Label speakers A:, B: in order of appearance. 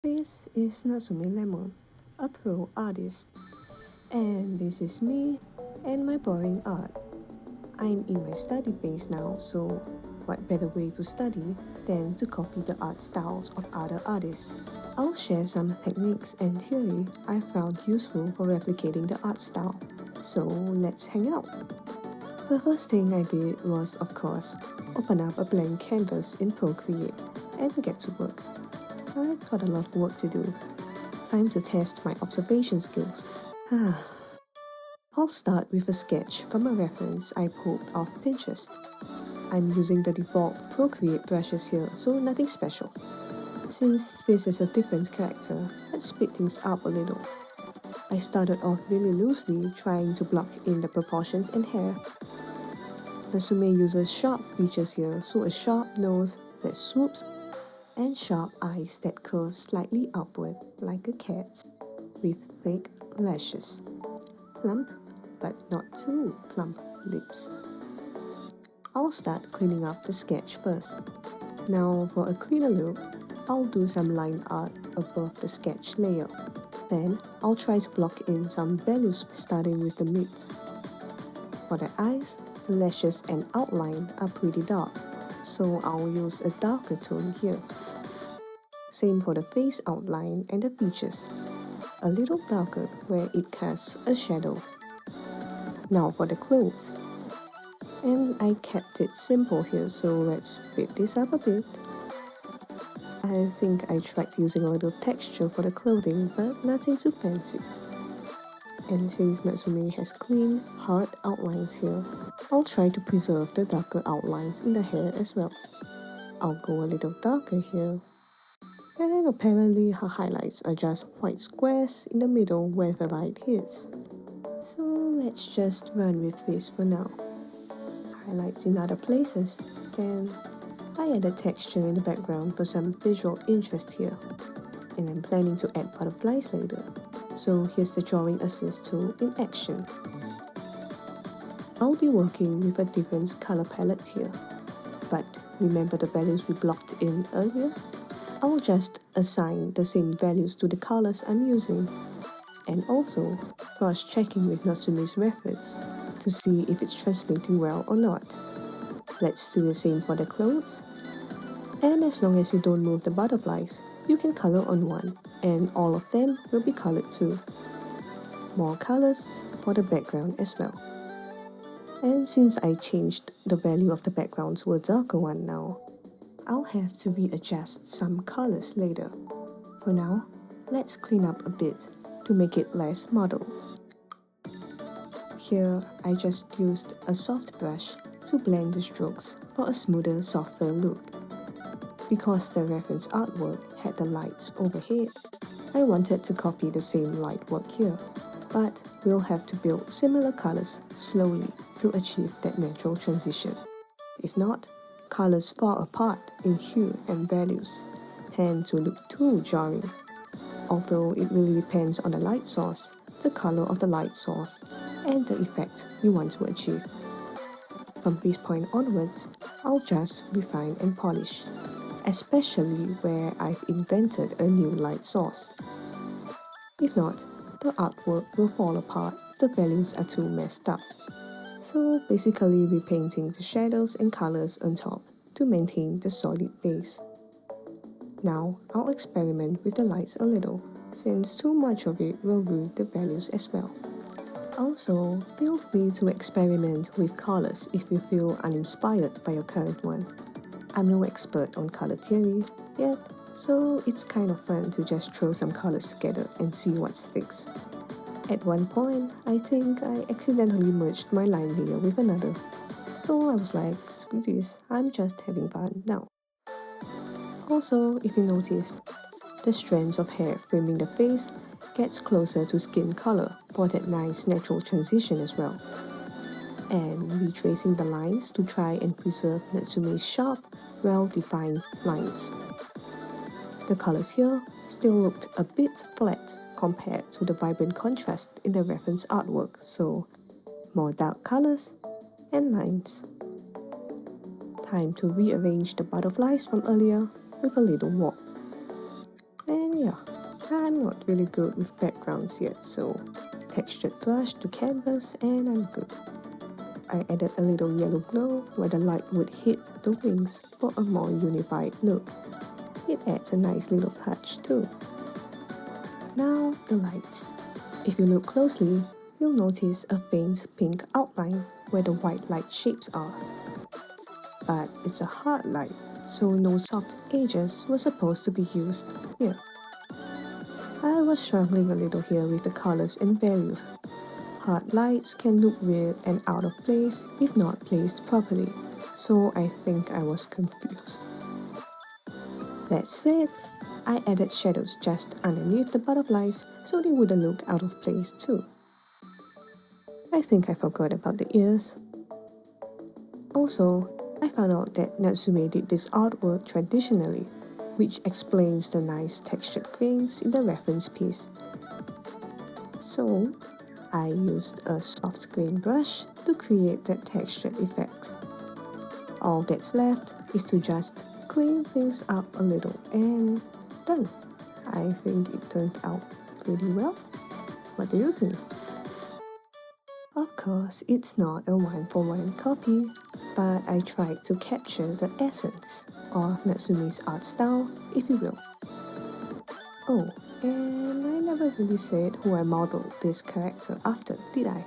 A: This is Natsume Lemon, a pro artist, and this is me and my boring art. I'm in my study phase now, so what better way to study than to copy the art styles of other artists? I'll share some techniques and theory I found useful for replicating the art style. So let's hang out. The first thing I did was, of course, open up a blank canvas in Procreate and get to work. I've got a lot of work to do. Time to test my observation skills. I'll start with a sketch from a reference I pulled off Pinterest. I'm using the default Procreate brushes here, so nothing special. Since this is a different character, let's speed things up a little. I started off really loosely, trying to block in the proportions and hair. Natsume uses sharp features here, so a sharp nose that swoops and sharp eyes that curve slightly upward like a cat's, with thick lashes. Plump, but not too plump lips. I'll start cleaning up the sketch first. Now for a cleaner look, I'll do some line art above the sketch layer. Then I'll try to block in some values starting with the mids. For the eyes, the lashes and outline are pretty dark, so I'll use a darker tone here. Same for the face outline and the features, a little darker where it casts a shadow. Now for the clothes. And I kept it simple here, so let's speed this up a bit. I think I tried using a little texture for the clothing, but nothing too fancy. And since Natsume has clean, hard outlines here, I'll try to preserve the darker outlines in the hair as well. I'll go a little darker here. And apparently her highlights are just white squares in the middle where the light hits. So let's just run with this for now. Highlights in other places, then I added texture in the background for some visual interest here. And I'm planning to add butterflies later. So here's the drawing assist tool in action. I'll be working with a different color palette here. But remember the values we blocked in earlier? I'll just assign the same values to the colors I'm using, and also cross-checking with Natsume's reference to see if it's translating well or not. Let's do the same for the clothes. And as long as you don't move the butterflies, you can color on one, and all of them will be colored too. More colors for the background as well. And since I changed the value of the background to a darker one now, I'll have to readjust some colors later. For now, let's clean up a bit to make it less mottled. Here, I just used a soft brush to blend the strokes for a smoother, softer look. Because the reference artwork had the lights overhead, I wanted to copy the same light work here, but we'll have to build similar colors slowly to achieve that natural transition. If not, colors fall apart in hue and values, tend to look too jarring. Although it really depends on the light source, the color of the light source, and the effect you want to achieve. From this point onwards, I'll just refine and polish, especially where I've invented a new light source. If not, the artwork will fall apart if the values are too messed up. So basically repainting the shadows and colors on top to maintain the solid base. Now I'll experiment with the lights a little, since too much of it will ruin the values as well. Also, feel free to experiment with colors if you feel uninspired by your current one. I'm no expert on color theory yet, so it's kind of fun to just throw some colors together and see what sticks. At one point, I think I accidentally merged my line layer with another. So I was like, screw this, I'm just having fun now. Also, if you noticed, the strands of hair framing the face gets closer to skin color for that nice natural transition as well. And retracing the lines to try and preserve Natsume's sharp, well-defined lines. The colors here still looked a bit flat compared to the vibrant contrast in the reference artwork, so more dark colors and lines. Time to rearrange the butterflies from earlier with a little warp. And yeah, I'm not really good with backgrounds yet, so textured brush to canvas and I'm good. I added a little yellow glow where the light would hit the wings for a more unified look. It adds a nice little touch too. Now the lights. If you look closely, you'll notice a faint pink outline where the white light shapes are. But it's a hard light, so no soft edges were supposed to be used here. I was struggling a little here with the colors and values. Hard lights can look weird and out of place if not placed properly, so I think I was confused. That said, I added shadows just underneath the butterflies so they wouldn't look out of place too. I think I forgot about the ears. Also, I found out that Natsume did this artwork traditionally, which explains the nice textured grains in the reference piece. So, I used a soft grain brush to create that textured effect. All that's left is to just clean things up a little and done. I think it turned out pretty well. What do you think? Of course, it's not a one-for-one copy, but I tried to capture the essence of Natsume's art style, if you will. Oh, and I never really said who I modeled this character after, did I?